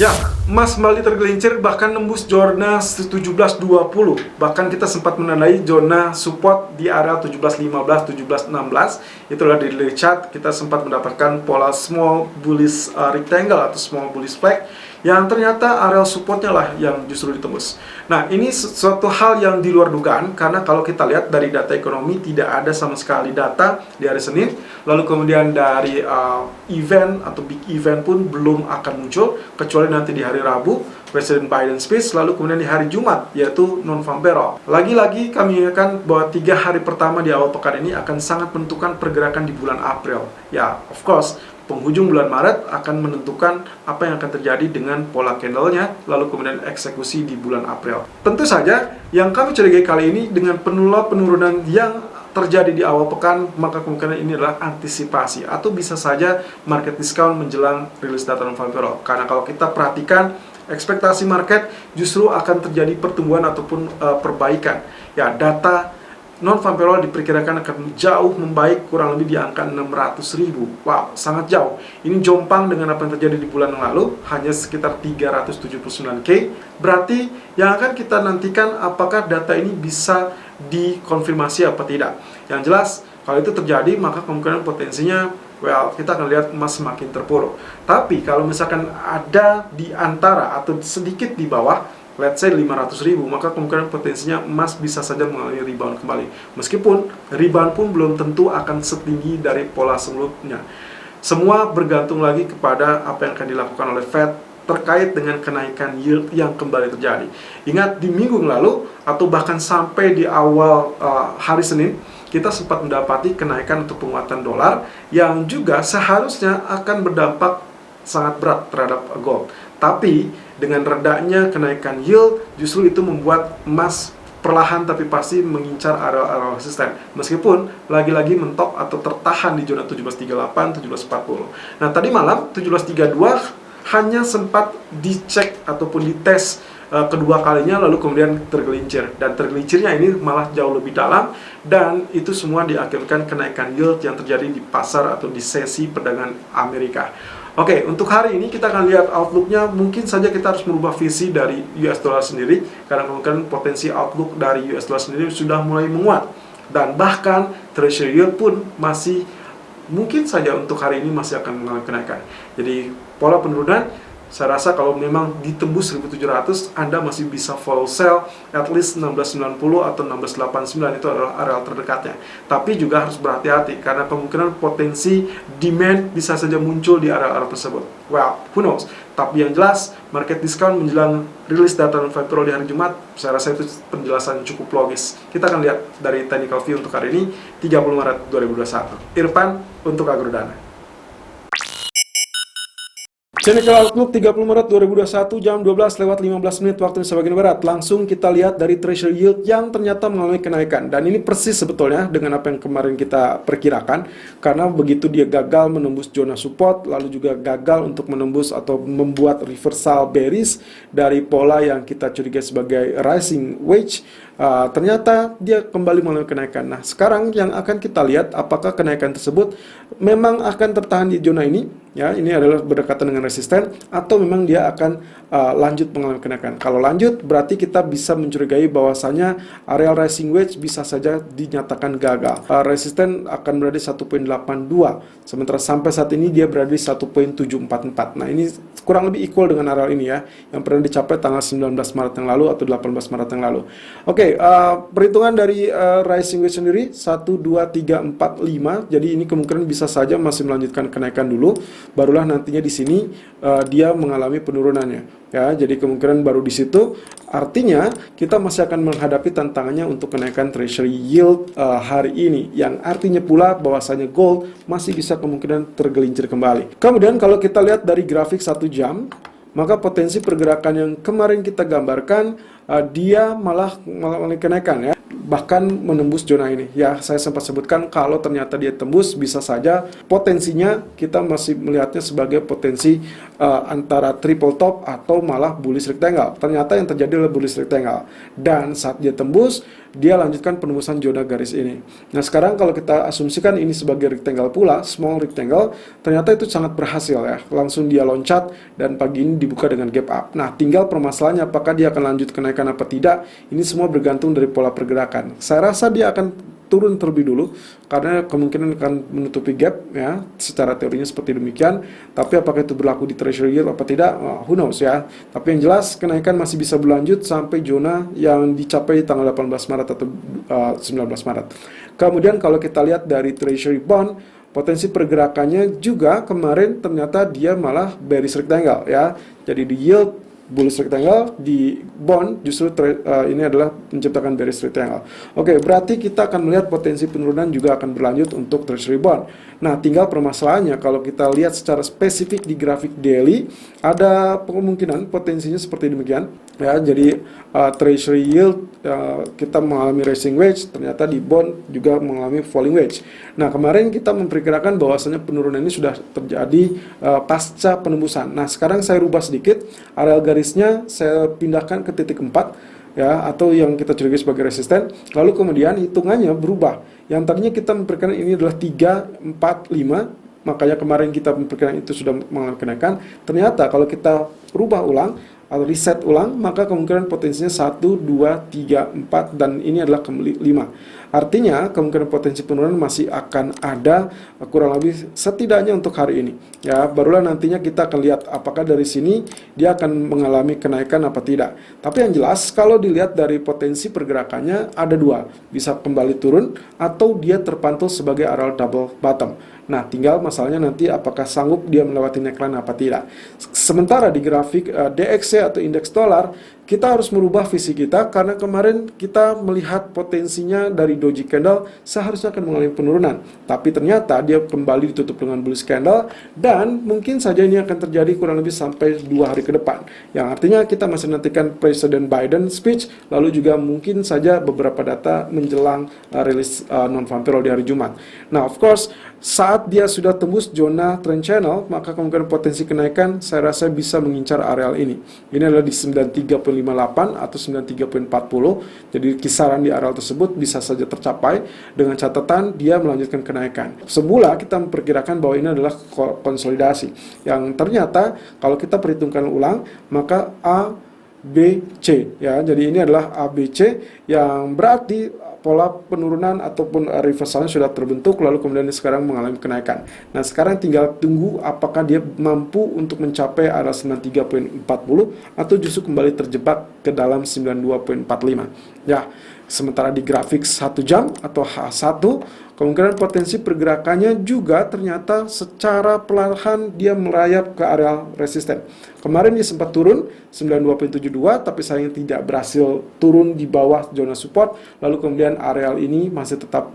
Ya, emas kembali tergelincir bahkan nembus zona 1720. Bahkan kita sempat menandai zona support di area 1715, 1716. Itulah di daily chart kita sempat mendapatkan pola small bullish rectangle atau small bullish flag yang ternyata area supportnya lah yang justru ditembus. Nah, ini suatu hal yang di luar dugaan karena kalau kita lihat dari data ekonomi tidak ada sama sekali data di hari Senin. Lalu kemudian dari event atau big event pun belum akan muncul kecuali nanti di hari Rabu Presiden Biden speech, lalu kemudian di hari Jumat yaitu non-farm payroll. Lagi-lagi kami ingatkan bahwa 3 hari pertama di awal pekan ini akan sangat menentukan pergerakan di bulan April. Ya, of course, penghujung bulan Maret akan menentukan apa yang akan terjadi dengan pola candle-nya, lalu kemudian eksekusi di bulan April. Tentu saja, yang kami curigai kali ini dengan penurunan yang terjadi di awal pekan, maka kemungkinan ini adalah antisipasi atau bisa saja market discount menjelang rilis data non-farm payroll. Karena kalau kita perhatikan, ekspektasi market justru akan terjadi pertumbuhan ataupun perbaikan. Ya, data non-farm payroll diperkirakan akan jauh membaik, kurang lebih di angka 600.000. Wow, sangat jauh. Ini jompang dengan apa yang terjadi di bulan yang lalu, hanya sekitar 379K. Berarti yang akan kita nantikan apakah data ini bisa dikonfirmasi apa tidak. Yang jelas, kalau itu terjadi, maka kemungkinan potensinya, kita akan lihat emas semakin terpuruk. Tapi kalau misalkan ada di antara atau sedikit di bawah, let's say 500.000, maka kemungkinan potensinya emas bisa saja mengalami rebound kembali. Meskipun rebound pun belum tentu akan setinggi dari pola sebelumnya. Semua bergantung lagi kepada apa yang akan dilakukan oleh Fed terkait dengan kenaikan yield yang kembali terjadi. Ingat di minggu lalu atau bahkan sampai di awal hari Senin, kita sempat mendapati kenaikan untuk penguatan dolar yang juga seharusnya akan berdampak sangat berat terhadap gold. Tapi dengan redanya kenaikan yield, justru itu membuat emas perlahan tapi pasti mengincar area-area resisten. Meskipun lagi-lagi mentok atau tertahan di zona 1738, 1740. Nah, tadi malam 1732 hanya sempat dicek ataupun dites kedua kalinya, lalu kemudian tergelincir. Dan tergelincirnya ini malah jauh lebih dalam, dan itu semua diakibatkan kenaikan yield yang terjadi di pasar atau di sesi perdagangan Amerika. Oke, untuk hari ini kita akan lihat outlook-nya. Mungkin saja kita harus merubah visi dari US dollar sendiri, karena kemungkinan potensi outlook dari US dollar sendiri sudah mulai menguat. Dan bahkan treasury yield pun masih mungkin saja untuk hari ini masih akan mengalami kenaikan. Jadi pola penurunan, saya rasa kalau memang ditembus 1700, Anda masih bisa follow sell at least 1690 atau 1689, itu adalah area terdekatnya. Tapi juga harus berhati-hati karena kemungkinan potensi demand bisa saja muncul di area-area tersebut. Well, who knows? Tapi yang jelas, market discount menjelang rilis data non-farm payroll di hari Jumat, saya rasa itu penjelasan cukup logis. Kita akan lihat dari technical view untuk hari ini, 30 Maret 2021. Irfan untuk Agrodana. Technical Outlook 30 Maret 2021 jam 12:15 waktu Indonesia bagian Barat. Langsung kita lihat dari treasury yield yang ternyata mengalami kenaikan. Dan ini persis sebetulnya dengan apa yang kemarin kita perkirakan. Karena begitu dia gagal menembus zona support, lalu juga gagal untuk menembus atau membuat reversal bearish dari pola yang kita curigai sebagai rising wedge, ternyata dia kembali mengalami kenaikan. Nah, sekarang yang akan kita lihat apakah kenaikan tersebut memang akan tertahan di zona ini, ya, ini adalah berdekatan dengan resisten, atau memang dia akan lanjut mengalami kenaikan. Kalau lanjut, berarti kita bisa mencurigai bahwasanya area rising wedge bisa saja dinyatakan gagal. Resisten akan berada di 1.82, sementara sampai saat ini dia berada di 1.744. Nah, ini kurang lebih equal dengan area ini ya, yang pernah dicapai tanggal 19 Maret yang lalu atau 18 Maret yang lalu. Oke, perhitungan dari rising wedge sendiri 1, 2, 3, 4, 5. Jadi ini kemungkinan bisa saja masih melanjutkan kenaikan dulu, barulah nantinya di sini dia mengalami penurunannya. Ya, jadi kemungkinan baru di situ. Artinya kita masih akan menghadapi tantangannya untuk kenaikan treasury yield hari ini, yang artinya pula bahwasanya gold masih bisa kemungkinan tergelincir kembali. Kemudian kalau kita lihat dari grafik 1 jam, maka potensi pergerakan yang kemarin kita gambarkan dia malah mengalami kenaikan ya, bahkan menembus zona ini. Ya, saya sempat sebutkan kalau ternyata dia tembus, bisa saja potensinya kita masih melihatnya sebagai potensi antara triple top atau malah bullish rectangle. Ternyata yang terjadi adalah bullish rectangle. Dan saat dia tembus, dia lanjutkan penembusan zona garis ini. Nah, sekarang kalau kita asumsikan ini sebagai rectangle pula, small rectangle, ternyata itu sangat berhasil ya. Langsung dia loncat dan pagi ini dibuka dengan gap up. Nah, tinggal permasalahannya apakah dia akan lanjut kenaikan apa tidak. Ini semua bergantung dari pola pergerakan. Saya rasa dia akan turun terlebih dulu karena kemungkinan akan menutupi gap ya, secara teorinya seperti demikian. Tapi apakah itu berlaku di treasury yield apa tidak, who knows ya. Tapi yang jelas kenaikan masih bisa berlanjut sampai zona yang dicapai tanggal 18 Maret atau 19 Maret. Kemudian kalau kita lihat dari treasury bond, potensi pergerakannya juga kemarin ternyata dia malah bearish rectangle ya. Jadi di yield bullish rectangle, di bond justru ini adalah menciptakan bearish rectangle. Oke, berarti kita akan melihat potensi penurunan juga akan berlanjut untuk treasury bond. Nah, tinggal permasalahannya kalau kita lihat secara spesifik di grafik daily, ada kemungkinan potensinya seperti demikian ya. Jadi treasury yield kita mengalami rising wedge, ternyata di bond juga mengalami falling wedge. Nah, kemarin kita memperkirakan bahwasanya penurunan ini sudah terjadi pasca penembusan. Nah, sekarang saya rubah sedikit, areal garisnya saya pindahkan ke titik 4 ya, atau yang kita curigai sebagai resisten. Lalu kemudian hitungannya berubah. Yang tadinya kita memperkirakan ini adalah 3, 4, 5, makanya kemarin kita memperkirakan itu sudah mengalami kenaikan. Ternyata kalau kita rubah ulang atau reset ulang, maka kemungkinan potensinya 1, 2, 3, 4, dan ini adalah 5. Artinya kemungkinan potensi penurunan masih akan ada kurang lebih setidaknya untuk hari ini ya. Barulah nantinya kita akan lihat apakah dari sini dia akan mengalami kenaikan apa tidak. Tapi yang jelas kalau dilihat dari potensi pergerakannya ada dua, bisa kembali turun atau dia terpantul sebagai area double bottom. Nah, tinggal masalahnya nanti apakah sanggup dia melewati neckline apa tidak. Sementara di grafik DXY atau indeks dolar, kita harus merubah visi kita karena kemarin kita melihat potensinya dari doji candle seharusnya akan mengalami penurunan. Tapi ternyata dia kembali ditutup dengan bullish candle dan mungkin saja ini akan terjadi kurang lebih sampai 2 hari ke depan. Yang artinya kita masih nantikan Presiden Biden speech, lalu juga mungkin saja beberapa data menjelang rilis non-farm payroll di hari Jumat. Nah, of course, saat dia sudah tembus zona trend channel, maka kemungkinan potensi kenaikan saya rasa bisa mengincar areal ini. Ini adalah di 93.58 atau 93.40. Jadi kisaran di areal tersebut bisa saja tercapai dengan catatan dia melanjutkan kenaikan. Semula kita memperkirakan bahwa ini adalah konsolidasi. Yang ternyata kalau kita perhitungkan ulang, maka A, B, C ya. Jadi ini adalah ABC yang berarti pola penurunan ataupun reversalnya sudah terbentuk, lalu kemudian sekarang mengalami kenaikan. Nah, sekarang tinggal tunggu apakah dia mampu untuk mencapai area 93.40 atau justru kembali terjebak ke dalam 92.45 ya. Sementara di grafik 1 jam atau H1, kemungkinan potensi pergerakannya juga ternyata secara perlahan dia merayap ke area resisten. Kemarin dia sempat turun 92.72, tapi sayangnya tidak berhasil turun di bawah zona support. Lalu kemudian areal ini masih tetap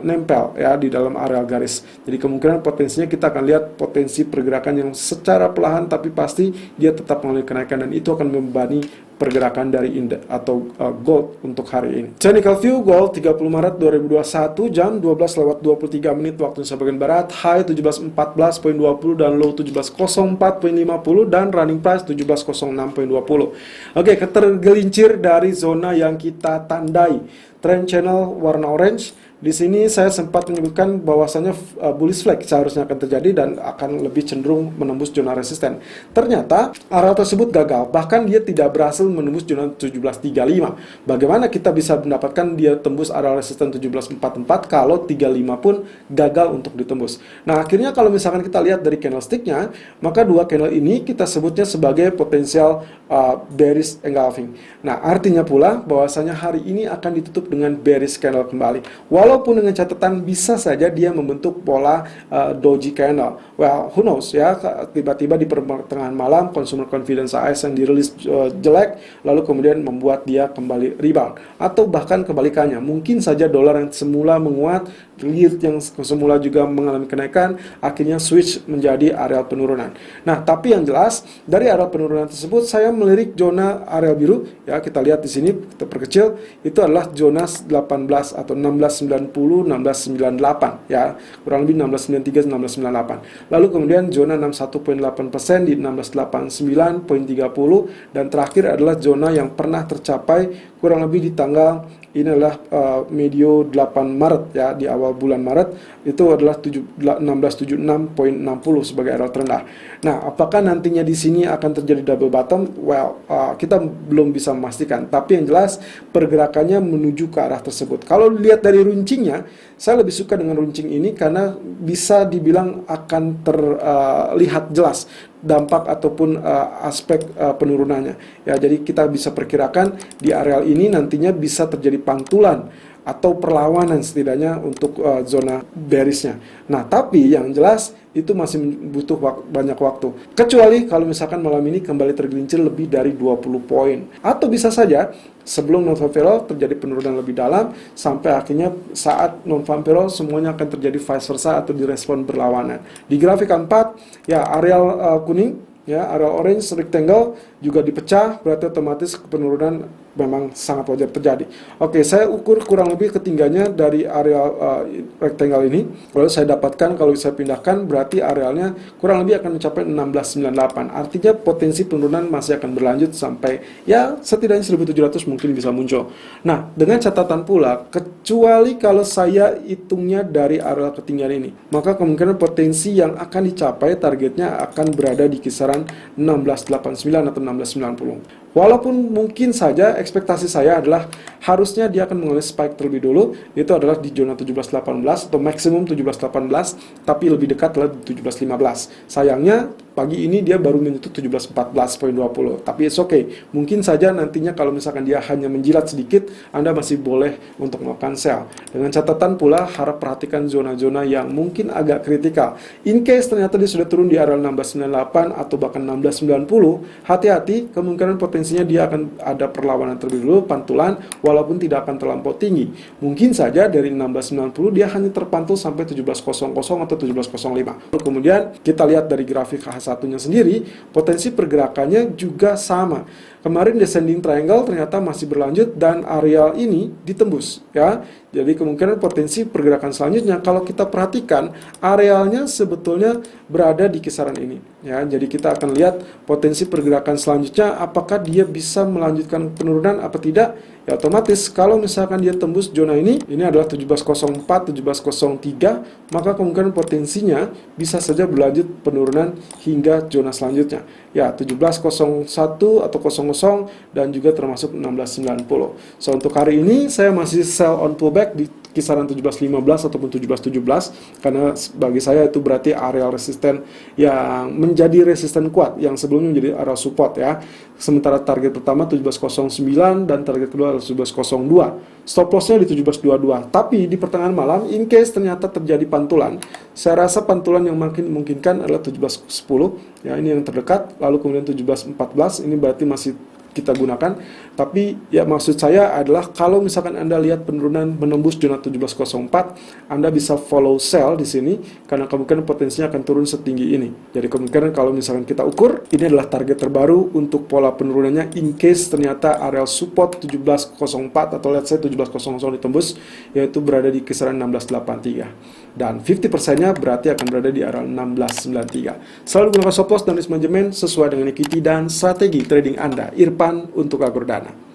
nempel ya di dalam areal garis. Jadi kemungkinan potensinya kita akan lihat potensi pergerakan yang secara perlahan tapi pasti dia tetap mengalami kenaikan, dan itu akan membebani pergerakan dari indeks atau gold untuk hari ini. Technical view gold 30 Maret 2021 jam 12:23 waktu Indonesia bagian barat, high 1714.20 dan low 1704.50 dan running price 1706.20. Oke, ketergelincir dari zona yang kita tandai trend channel warna orange. Di sini saya sempat menyebutkan bahwasanya bullish flag seharusnya akan terjadi dan akan lebih cenderung menembus zona resisten. Ternyata area tersebut gagal, bahkan dia tidak berhasil menembus zona 1735. Bagaimana kita bisa mendapatkan dia tembus area resisten 1744 kalau 35 pun gagal untuk ditembus? Nah, akhirnya kalau misalkan kita lihat dari candlesticknya, maka dua candle ini kita sebutnya sebagai potensial bearish engulfing. Nah, artinya pula bahwasanya hari ini akan ditutup dengan bearish candle kembali. Walaupun dengan catatan bisa saja dia membentuk pola doji candle. Well, who knows ya, tiba-tiba di pertengahan malam consumer confidence AS yang dirilis jelek, lalu kemudian membuat dia kembali rebound. Atau bahkan kebalikannya, mungkin saja dolar yang semula menguat, yield yang semula juga mengalami kenaikan, akhirnya switch menjadi area penurunan. Nah, tapi yang jelas dari area penurunan tersebut saya melirik zona area biru ya. Kita lihat di sini, kita perkecil, itu adalah zona 18 atau 1690, 1698 ya, kurang lebih 1693, 1698. Lalu kemudian zona 61.8% di 1689.30, dan terakhir adalah zona yang pernah tercapai kurang lebih di tanggal ini adalah medio 8 Maret ya, di awal bulan Maret itu adalah 1676.60 sebagai area terendah. Nah, apakah nantinya di sini akan terjadi double bottom? Well, kita belum bisa memastikan, tapi yang jelas pergerakannya menuju ke arah tersebut. Kalau dilihat dari runcingnya, saya lebih suka dengan runcing ini karena bisa dibilang akan terlihat jelas dampak ataupun aspek penurunannya. Ya, jadi kita bisa perkirakan di areal ini nantinya bisa terjadi pantulan atau perlawanan setidaknya untuk zona bearish-nya. Nah, tapi yang jelas itu masih butuh banyak waktu. Kecuali kalau misalkan malam ini kembali tergelincir lebih dari 20 poin. Atau bisa saja sebelum non-farm payroll terjadi penurunan lebih dalam sampai akhirnya saat non-farm payroll semuanya akan terjadi vice versa atau direspon berlawanan. Di grafik 4 ya, areal kuning ya, area orange rectangle juga dipecah, berarti otomatis penurunan memang sangat wajar terjadi. Oke, saya ukur kurang lebih ketinggiannya dari area rectangle ini. Lalu saya dapatkan kalau saya pindahkan berarti arealnya kurang lebih akan mencapai 1698. Artinya potensi penurunan masih akan berlanjut sampai ya setidaknya 1700 mungkin bisa muncul. Nah, dengan catatan pula, kecuali kalau saya hitungnya dari area ketinggian ini, maka kemungkinan potensi yang akan dicapai targetnya akan berada di kisaran 1689 atau 1690. Walaupun mungkin saja ekspektasi saya adalah harusnya dia akan mengalami spike terlebih dulu, itu adalah di zona 1718 atau maksimum 1718, tapi lebih dekat adalah 1715. Sayangnya pagi ini dia baru menyentuh 1714.20, tapi it's okay. Mungkin saja nantinya kalau misalkan dia hanya menjilat sedikit, Anda masih boleh untuk melakukan sell. Dengan catatan pula, harap perhatikan zona-zona yang mungkin agak kritikal. In case ternyata dia sudah turun di area 1698 atau bahkan 1690, hati-hati, kemungkinan potensinya dia akan ada perlawanan terlebih dulu, pantulan, walaupun tidak akan terlampau tinggi. Mungkin saja dari 1690 dia hanya terpantul sampai 1700 atau 1705. Kemudian kita lihat dari grafik H1-nya sendiri, potensi pergerakannya juga sama. Kemarin descending triangle ternyata masih berlanjut dan areal ini ditembus ya. Jadi kemungkinan potensi pergerakan selanjutnya kalau kita perhatikan arealnya sebetulnya berada di kisaran ini ya. Jadi kita akan lihat potensi pergerakan selanjutnya apakah dia bisa melanjutkan penurunan apa tidak. Ya otomatis kalau misalkan dia tembus zona ini adalah 1704, 1703, maka kemungkinan potensinya bisa saja berlanjut penurunan hingga zona selanjutnya. Ya 1701 atau 00 dan juga termasuk 1690. So untuk hari ini saya masih sell on pullback di kisaran 1715 ataupun 1717 karena bagi saya itu berarti area resisten yang menjadi resisten kuat yang sebelumnya menjadi area support ya. Sementara target pertama 1709 dan target kedua adalah 1702. Stop lossnya di 1722. Tapi di pertengahan malam in case ternyata terjadi pantulan, saya rasa pantulan yang makin memungkinkan adalah 1710 ya, ini yang terdekat, lalu kemudian 1714 ini berarti masih kita gunakan. Tapi ya maksud saya adalah kalau misalkan Anda lihat penurunan menembus zona 1704, Anda bisa follow sell di sini karena kemungkinan potensinya akan turun setinggi ini. Jadi kemungkinan kalau misalkan kita ukur, ini adalah target terbaru untuk pola penurunannya in case ternyata area support 1704 atau let's say 1700 ditembus, yaitu berada di kisaran 1683. Dan 50%-nya berarti akan berada di area 1693. Selalu gunakan stop loss dan risk management sesuai dengan equity dan strategi trading Anda. Irfan untuk Agrodana.